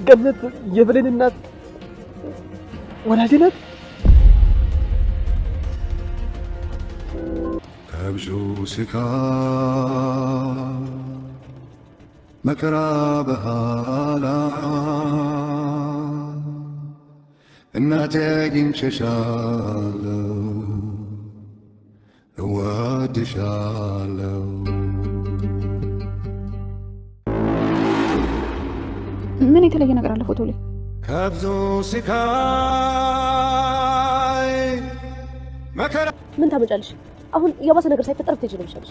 ገነት የብሌን እናት ወላጅ ናት። ከብዙ ስቃይ መከራ በኋላ እናቴ አግኝቼሻለሁ፣ እወድሻለሁ። ምን የተለየ ነገር አለ ፎቶ ላይ? ከብዙ ስቃይ መከራ ምን ታመጫለሽ? አሁን የባሰ ነገር ሳይፈጠር ብትሄጂ ነው የሚሻልሽ።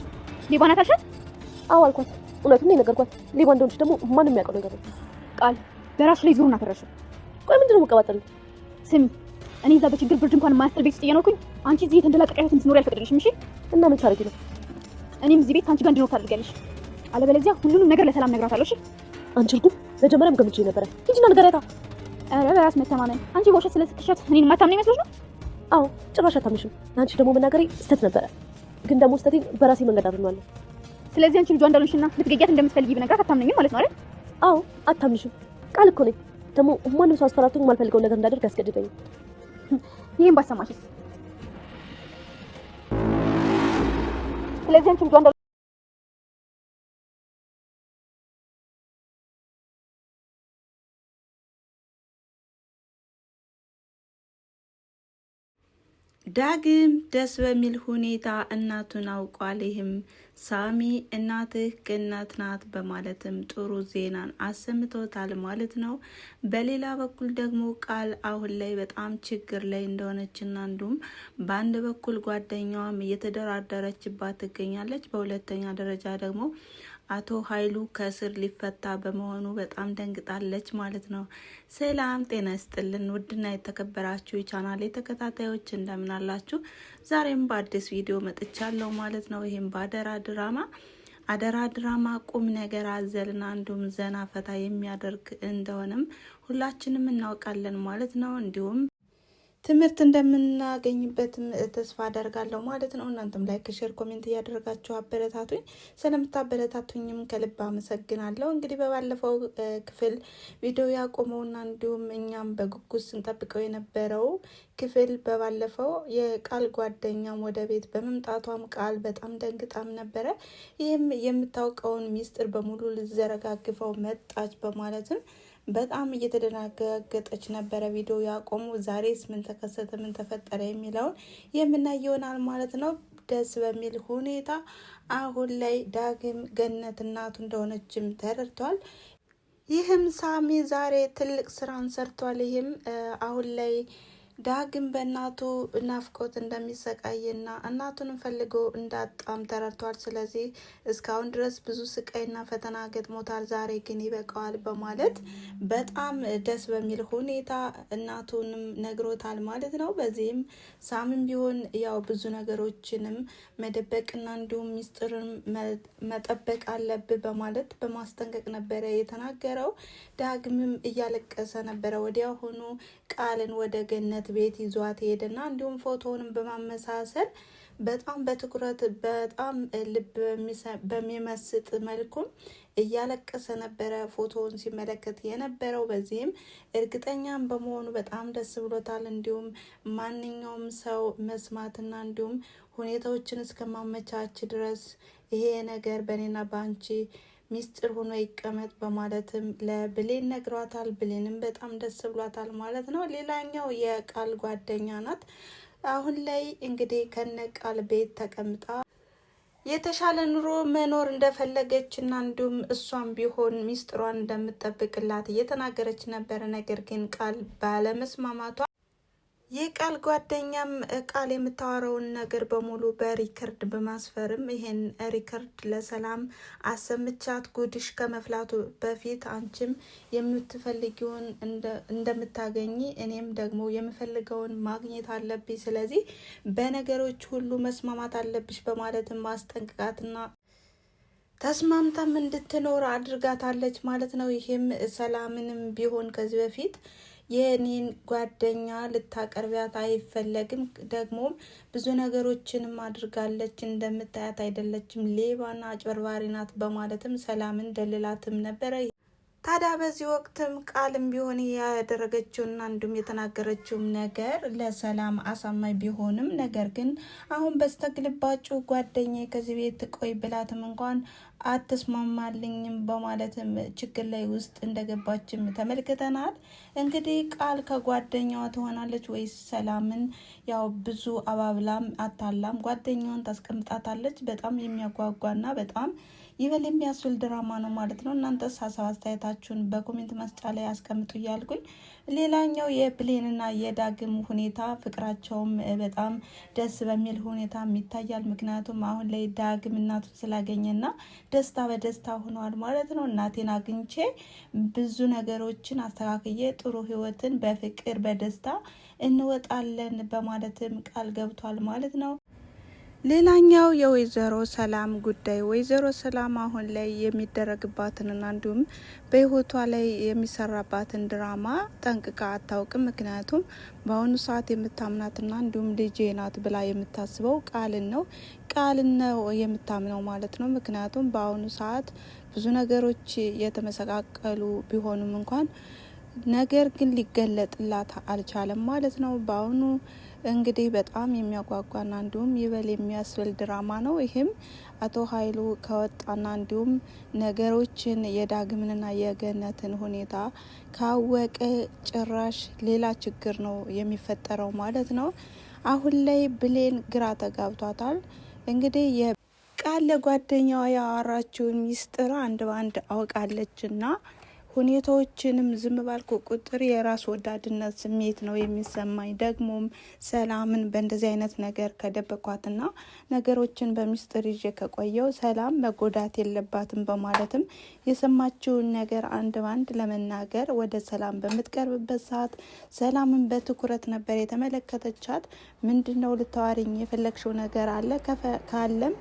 ሌባ ናት አልሻት? አዎ አልኳት። እውነቱን ነው የነገርኳት። ሌባ እንደሆነች ደግሞ ማንም የሚያውቀው ነገር ነው። ቃል በራስሽ ላይ ዙሩን አፈረሽው። ቆይ ምንድን ነው የምትቀባጠሪው? ስሚ፣ እኔ እዛ በችግር ብርድ እንኳን ማያስጥል ቤት ውስጥ እየኖርኩኝ አንቺ እዚህ የተንደላቀቀ ህይወት እንድትኖሪ አልፈቅድልሽም። እሺ? እና ምን ታደርጊ ነው? እኔም እዚህ ቤት ከአንቺ ጋር እንድኖር ታደርጊያለሽ። አለበለዚያ ሁሉንም ነገር ለሰላም ነግራታለሁ። እሺ? አንቺ እርጉም፣ መጀመሪያም ገምቼ ነበረ። ሂጂና ንገሪያታ። ኧረ በራስ መተማመን። አንቺ በውሸት ስለስትሻት እኔን የማታምነኝ መስሎሽ ነው? አዎ ጭራሽ አታምንሽም። ለአንቺ ደግሞ መናገሬ ስህተት ነበረ፣ ግን ደግሞ ስህተቴን በራሴ መንገድ አድርኗለሁ። ስለዚህ አንቺ ልጇ እንዳልሆንሽና ልትገያት እንደምትፈልጊ ብነግራት አታምነኝም ማለት ነው አይደል? አዎ አታምንሽም። ቃል እኮ ነኝ። ደግሞ ማንም ሰው አስፈራርቶኝ የማልፈልገውን ነገር እንዳደርግ ያስገድደኝ። ይሄን ባሰማሽስ? ስለዚህ አንቺ ልጇ እንዳልሆንሽ ዳግም ደስ በሚል ሁኔታ እናቱን አውቋል። ይህም ሳሚ እናትህ ገነት ናት በማለትም ጥሩ ዜናን አሰምቶታል ማለት ነው። በሌላ በኩል ደግሞ ቃል አሁን ላይ በጣም ችግር ላይ እንደሆነችና እንዲሁም በአንድ በኩል ጓደኛዋም እየተደራደረችባት ትገኛለች። በሁለተኛ ደረጃ ደግሞ አቶ ኃይሉ ከስር ሊፈታ በመሆኑ በጣም ደንግጣለች ማለት ነው። ሰላም ጤና ይስጥልን ውድና የተከበራችሁ የቻናሌ ተከታታዮች እንደምን አላችሁ? ዛሬም በአዲስ ቪዲዮ መጥቻለሁ ማለት ነው። ይህም አደራ ድራማ ቁም ነገር አዘልና እንዲሁም ዘና ፈታ የሚያደርግ እንደሆነም ሁላችንም እናውቃለን ማለት ነው። እንዲሁም ትምህርት እንደምናገኝበትም ተስፋ አደርጋለሁ ማለት ነው። እናንተም ላይክ፣ ሼር፣ ኮሜንት እያደረጋችሁ አበረታቱኝ። ስለምታበረታቱኝም ከልብ አመሰግናለሁ። እንግዲህ በባለፈው ክፍል ቪዲዮ ያቆመውና እንዲሁም እኛም በጉጉት ስንጠብቀው የነበረው ክፍል በባለፈው የቃል ጓደኛም ወደ ቤት በመምጣቷም ቃል በጣም ደንግጣም ነበረ። ይህም የምታውቀውን ሚስጥር በሙሉ ልዘረጋግፈው መጣች በማለትም በጣም እየተደናገጠች ነበረ ቪዲዮ ያቆሙ። ዛሬስ ምን ተከሰተ፣ ምን ተፈጠረ የሚለውን የምናይ ይሆናል ማለት ነው። ደስ በሚል ሁኔታ አሁን ላይ ዳግም ገነት እናቱ እንደሆነችም ተረድቷል። ይህም ሳሚ ዛሬ ትልቅ ስራን ሰርቷል። ይህም አሁን ላይ ዳግም በእናቱ ናፍቆት እንደሚሰቃይና እናቱንም ፈልጎ እንዳጣም ተረድቷል። ስለዚህ እስካሁን ድረስ ብዙ ስቃይና ፈተና ገጥሞታል። ዛሬ ግን ይበቃዋል በማለት በጣም ደስ በሚል ሁኔታ እናቱንም ነግሮታል ማለት ነው። በዚህም ሳምም ቢሆን ያው ብዙ ነገሮችንም መደበቅና እንዲሁም ሚስጥርን መጠበቅ አለብህ በማለት በማስጠንቀቅ ነበረ የተናገረው። ዳግምም እያለቀሰ ነበረ። ወዲያውኑ ቃልን ወደ ገነት ቤት ይዟት ሄደና እንዲሁም ፎቶውንም በማመሳሰል በጣም በትኩረት በጣም ልብ በሚመስጥ መልኩም እያለቀሰ ነበረ ፎቶውን ሲመለከት የነበረው። በዚህም እርግጠኛም በመሆኑ በጣም ደስ ብሎታል። እንዲሁም ማንኛውም ሰው መስማትና እንዲሁም ሁኔታዎችን እስከማመቻች ድረስ ይሄ ነገር በእኔና በአንቺ ሚስጥር ሆኖ ይቀመጥ በማለትም ለብሌን ነግሯታል። ብሌንም በጣም ደስ ብሏታል ማለት ነው። ሌላኛው የቃል ጓደኛ ናት። አሁን ላይ እንግዲህ ከነ ቃል ቤት ተቀምጣ የተሻለ ኑሮ መኖር እንደፈለገች እና እንዲሁም እሷም ቢሆን ሚስጥሯን እንደምትጠብቅላት እየተናገረች ነበረ። ነገር ግን ቃል ባለመስማማቷ የቃል ጓደኛም ቃል የምታወራውን ነገር በሙሉ በሪከርድ በማስፈርም ይሄን ሪከርድ ለሰላም አሰምቻት ጉድሽ ከመፍላቱ በፊት አንቺም የምትፈልጊውን እንደምታገኝ እኔም ደግሞ የምፈልገውን ማግኘት አለብኝ፣ ስለዚህ በነገሮች ሁሉ መስማማት አለብሽ በማለትም ማስጠንቀቃትና ተስማምታም እንድትኖር አድርጋታለች ማለት ነው። ይሄም ሰላምንም ቢሆን ከዚህ በፊት የኔን ጓደኛ ልታቀርቢያት አይፈለግም፣ ደግሞ ብዙ ነገሮችንም አድርጋለች፣ እንደምታያት አይደለችም፣ ሌባና አጭበርባሪ ናት በማለትም ሰላምን ደልላትም ነበረ። ታዲያ በዚህ ወቅትም ቃልም ቢሆን ያደረገችውና እንዲሁም የተናገረችውም ነገር ለሰላም አሳማኝ ቢሆንም ነገር ግን አሁን በስተግልባጩ ጓደኛዬ ከዚህ ቤት ቆይ ብላትም እንኳን አትስማማልኝም በማለትም ችግር ላይ ውስጥ እንደገባችም ተመልክተናል። እንግዲህ ቃል ከጓደኛዋ ትሆናለች ወይስ ሰላምን ያው ብዙ አባብላም አታላም ጓደኛዋን ታስቀምጣታለች? በጣም የሚያጓጓና በጣም ይበል የሚያስብል ድራማ ነው ማለት ነው። እናንተስ ሀሳብ አስተያየታችሁን በኮሜንት መስጫ ላይ አስቀምጡ እያልኩኝ ሌላኛው የብሌንና የዳግም ሁኔታ ፍቅራቸውም በጣም ደስ በሚል ሁኔታ ይታያል። ምክንያቱም አሁን ላይ ዳግም እናቱን ስላገኘና ደስታ በደስታ ሆኗል ማለት ነው። እናቴን አግኝቼ ብዙ ነገሮችን አስተካክዬ ጥሩ ህይወትን በፍቅር በደስታ እንወጣለን በማለትም ቃል ገብቷል ማለት ነው። ሌላኛው የወይዘሮ ሰላም ጉዳይ ወይዘሮ ሰላም አሁን ላይ የሚደረግባትንና እንዲሁም በህይወቷ ላይ የሚሰራባትን ድራማ ጠንቅቃ አታውቅም። ምክንያቱም በአሁኑ ሰዓት የምታምናትና እንዲሁም ልጄ ናት ብላ የምታስበው ቃልን ነው የምታምነው ማለት ነው። ምክንያቱም በአሁኑ ሰዓት ብዙ ነገሮች የተመሰቃቀሉ ቢሆኑም እንኳን ነገር ግን ሊገለጥላት አልቻለም ማለት ነው። በአሁኑ እንግዲህ በጣም የሚያጓጓና እንዲሁም ይበል የሚያስብል ድራማ ነው። ይህም አቶ ኃይሉ ከወጣና እንዲሁም ነገሮችን የዳግምንና የገነትን ሁኔታ ካወቀ ጭራሽ ሌላ ችግር ነው የሚፈጠረው ማለት ነው። አሁን ላይ ብሌን ግራ ተጋብቷታል። እንግዲህ ቃል ለጓደኛዋ ያወራችውን ሚስጥር አንድ ባንድ አውቃለችና ሁኔታዎችንም ዝም ባልኩ ቁጥር የራስ ወዳድነት ስሜት ነው የሚሰማኝ። ደግሞም ሰላምን በእንደዚህ አይነት ነገር ከደበኳትና ነገሮችን በሚስጥር ይዤ ከቆየው ሰላም መጎዳት የለባትም በማለትም የሰማችውን ነገር አንድ ባንድ ለመናገር ወደ ሰላም በምትቀርብበት ሰዓት ሰላምን በትኩረት ነበር የተመለከተቻት። ምንድነው ልታዋሪኝ የፈለግሽው ነገር አለ? ካለም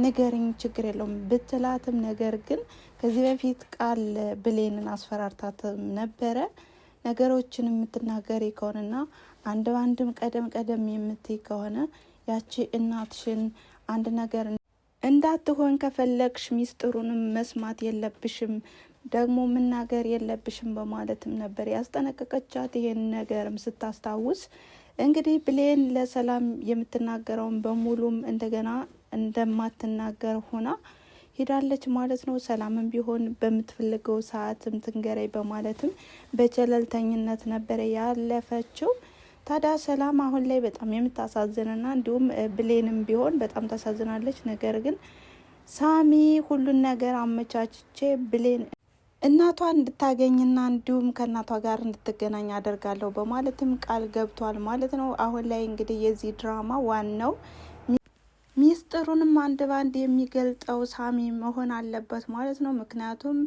ንገሪኝ፣ ችግር የለውም ብትላትም ነገር ግን ከዚህ በፊት ቃል ብሌንን አስፈራርታትም ነበረ። ነገሮችን የምትናገሪ ከሆነና አንድ ባንድም ቀደም የምትይ ከሆነ ያቺ እናትሽን አንድ ነገር እንዳትሆን ከፈለግሽ ሚስጥሩንም መስማት የለብሽም ደግሞ መናገር የለብሽም በማለትም ነበር ያስጠነቀቀቻት። ይሄን ነገርም ስታስታውስ እንግዲህ ብሌን ለሰላም የምትናገረውን በሙሉም እንደገና እንደማትናገር ሆና ሄዳለች ማለት ነው። ሰላምን ቢሆን በምትፈልገው ሰዓትም ትንገረኝ በማለትም በቸለልተኝነት ነበረ ያለፈችው። ታዲያ ሰላም አሁን ላይ በጣም የምታሳዝንና እንዲሁም ብሌንም ቢሆን በጣም ታሳዝናለች። ነገር ግን ሳሚ ሁሉን ነገር አመቻችቼ ብሌን እናቷን እንድታገኝና እንዲሁም ከእናቷ ጋር እንድትገናኝ አደርጋለሁ በማለትም ቃል ገብቷል ማለት ነው። አሁን ላይ እንግዲህ የዚህ ድራማ ዋናው ሚስጥሩንም አንድ ባንድ የሚገልጠው ሳሚ መሆን አለበት ማለት ነው። ምክንያቱም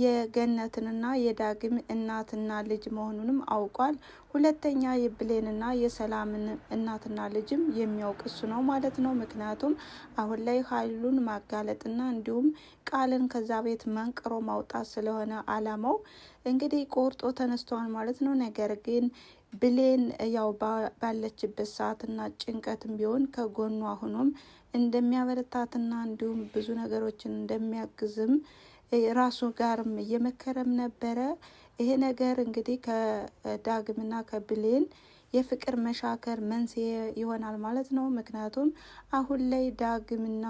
የገነትንና የዳግም እናትና ልጅ መሆኑንም አውቋል። ሁለተኛ የብሌንና የሰላምን እናትና ልጅም የሚያውቅ እሱ ነው ማለት ነው። ምክንያቱም አሁን ላይ ኃይሉን ማጋለጥና እንዲሁም ቃልን ከዛ ቤት መንቅሮ ማውጣት ስለሆነ አላማው እንግዲህ ቆርጦ ተነስተዋል ማለት ነው። ነገር ግን ብሌን ያው ባለችበት ሰዓትና ጭንቀትም ቢሆን ከጎኗ ሆኖም እንደሚያበረታትና እንዲሁም ብዙ ነገሮችን እንደሚያግዝም ራሱ ጋርም እየመከረም ነበረ። ይሄ ነገር እንግዲህ ከዳግምና ከብሌን የፍቅር መሻከር መንስኤ ይሆናል ማለት ነው። ምክንያቱም አሁን ላይ ዳግምና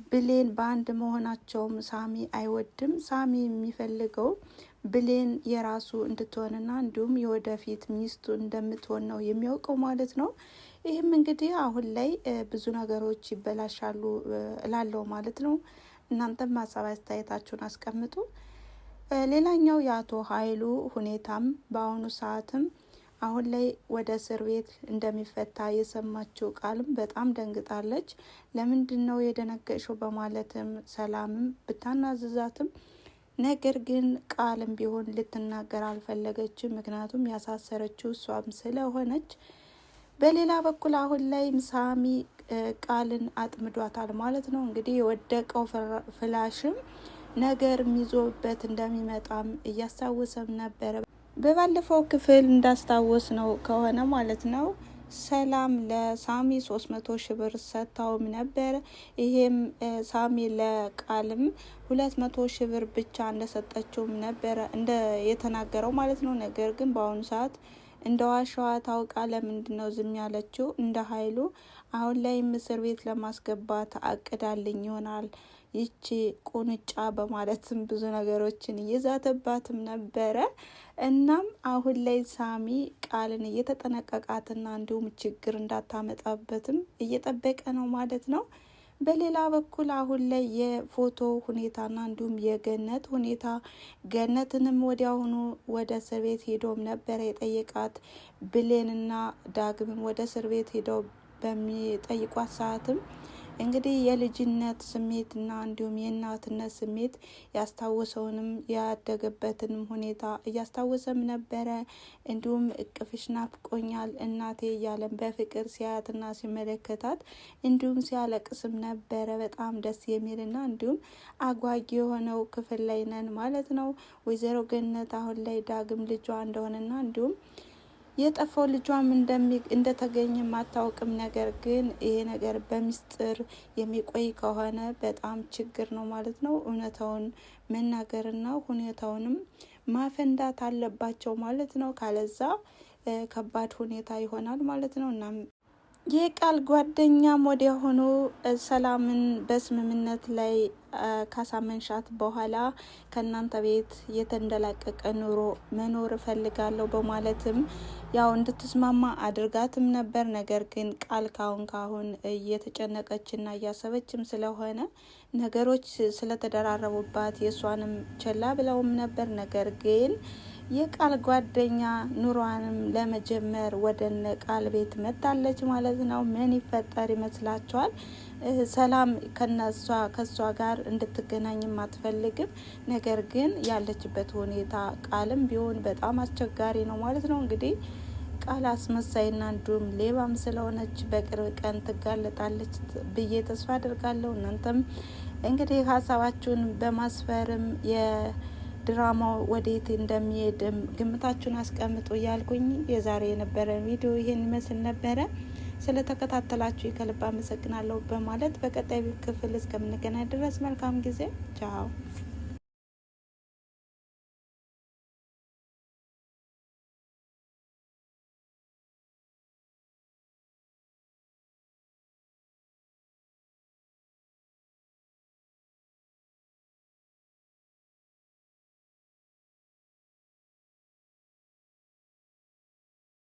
ብሌን በአንድ መሆናቸውም ሳሚ አይወድም። ሳሚ የሚፈልገው ብሌን የራሱ እንድትሆንና እንዲሁም የወደፊት ሚስቱ እንደምትሆን ነው የሚያውቀው ማለት ነው። ይህም እንግዲህ አሁን ላይ ብዙ ነገሮች ይበላሻሉ እላለሁ ማለት ነው። እናንተም ሀሳብ አስተያየታችሁን አስቀምጡ። ሌላኛው የአቶ ኃይሉ ሁኔታም በአሁኑ ሰዓትም አሁን ላይ ወደ እስር ቤት እንደሚፈታ የሰማችው ቃልም በጣም ደንግጣለች። ለምንድን ነው የደነገጥሽው በማለትም ሰላምም ብታናዝዛትም ነገር ግን ቃልም ቢሆን ልትናገር አልፈለገችም። ምክንያቱም ያሳሰረችው እሷም ስለሆነች። በሌላ በኩል አሁን ላይ ሳሚ ቃልን አጥምዷታል ማለት ነው። እንግዲህ የወደቀው ፍላሽም ነገር ይዞበት እንደሚመጣም እያስታወሰም ነበረ። በባለፈው ክፍል እንዳስታወስ ነው ከሆነ ማለት ነው ሰላም ለሳሚ 300 ሺህ ብር ሰጥታውም ነበር። ይሄም ሳሚ ለቃልም 200 ሺህ ብር ብቻ እንደሰጠችውም ነበረ እንደ የተናገረው ማለት ነው። ነገር ግን በአሁኑ ሰዓት እንደ ዋሻዋ ታውቃ ለምንድን ነው ዝም ያለችው? እንደ ኃይሉ አሁን ላይ እስር ቤት ለማስገባት አቅዳልኝ ይሆናል ይቺ ቁንጫ በማለትም ብዙ ነገሮችን እየዛተባትም ነበረ። እናም አሁን ላይ ሳሚ ቃልን እየተጠነቀቃትና እንዲሁም ችግር እንዳታመጣበትም እየጠበቀ ነው ማለት ነው። በሌላ በኩል አሁን ላይ የፎቶ ሁኔታና እንዲሁም የገነት ሁኔታ ገነትንም ወዲያውኑ ወደ እስር ቤት ሄዶም ነበረ የጠየቃት። ብሌንና ዳግምም ወደ እስር ቤት ሄደው በሚጠይቋት ሰዓትም እንግዲህ የልጅነት ስሜትና እንዲሁም የእናትነት ስሜት ያስታወሰውንም ያደገበትንም ሁኔታ እያስታወሰም ነበረ። እንዲሁም እቅፍሽ ናፍቆኛል እናቴ እያለም በፍቅር ሲያያትና ሲመለከታት እንዲሁም ሲያለቅስም ነበረ። በጣም ደስ የሚልና እንዲሁም አጓጊ የሆነው ክፍል ላይ ነን ማለት ነው። ወይዘሮ ገነት አሁን ላይ ዳግም ልጇ እንደሆነና እንዲሁም የጠፋው ልጇም እንደተገኘ ማታወቅም። ነገር ግን ይሄ ነገር በሚስጥር የሚቆይ ከሆነ በጣም ችግር ነው ማለት ነው። እውነታውን መናገርና ሁኔታውንም ማፈንዳት አለባቸው ማለት ነው። ካለዛ ከባድ ሁኔታ ይሆናል ማለት ነው። እና የቃል ጓደኛም ወዲያ ሆኖ ሰላምን በስምምነት ላይ ካሳመንሻት በኋላ ከእናንተ ቤት የተንደላቀቀ ኑሮ መኖር እፈልጋለሁ በማለትም ያው እንድትስማማ አድርጋትም ነበር። ነገር ግን ቃል ካሁን እየተጨነቀችና እያሰበችም ስለሆነ ነገሮች ስለተደራረቡባት የእሷንም ቸላ ብለውም ነበር። ነገር ግን የቃል ጓደኛ ኑሯንም ለመጀመር ወደ ቃል ቤት መጣለች ማለት ነው። ምን ይፈጠር ይመስላችኋል? ሰላም ከሷ ጋር እንድትገናኝም አትፈልግም። ነገር ግን ያለችበት ሁኔታ ቃልም ቢሆን በጣም አስቸጋሪ ነው ማለት ነው። እንግዲህ ቃል አስመሳይና እንዲሁም ሌባም ስለሆነች በቅርብ ቀን ትጋለጣለች ብዬ ተስፋ አድርጋለሁ። እናንተም እንግዲህ ሀሳባችሁን በማስፈርም የድራማው ወዴት እንደሚሄድም ግምታችሁን አስቀምጡ እያልኩኝ የዛሬ የነበረ ቪዲዮ ይሄን ይመስል ነበረ። ስለተከታተላችሁ ከልብ አመሰግናለሁ በማለት በቀጣይ ክፍል እስከምንገናኝ ድረስ መልካም ጊዜ። ቻው።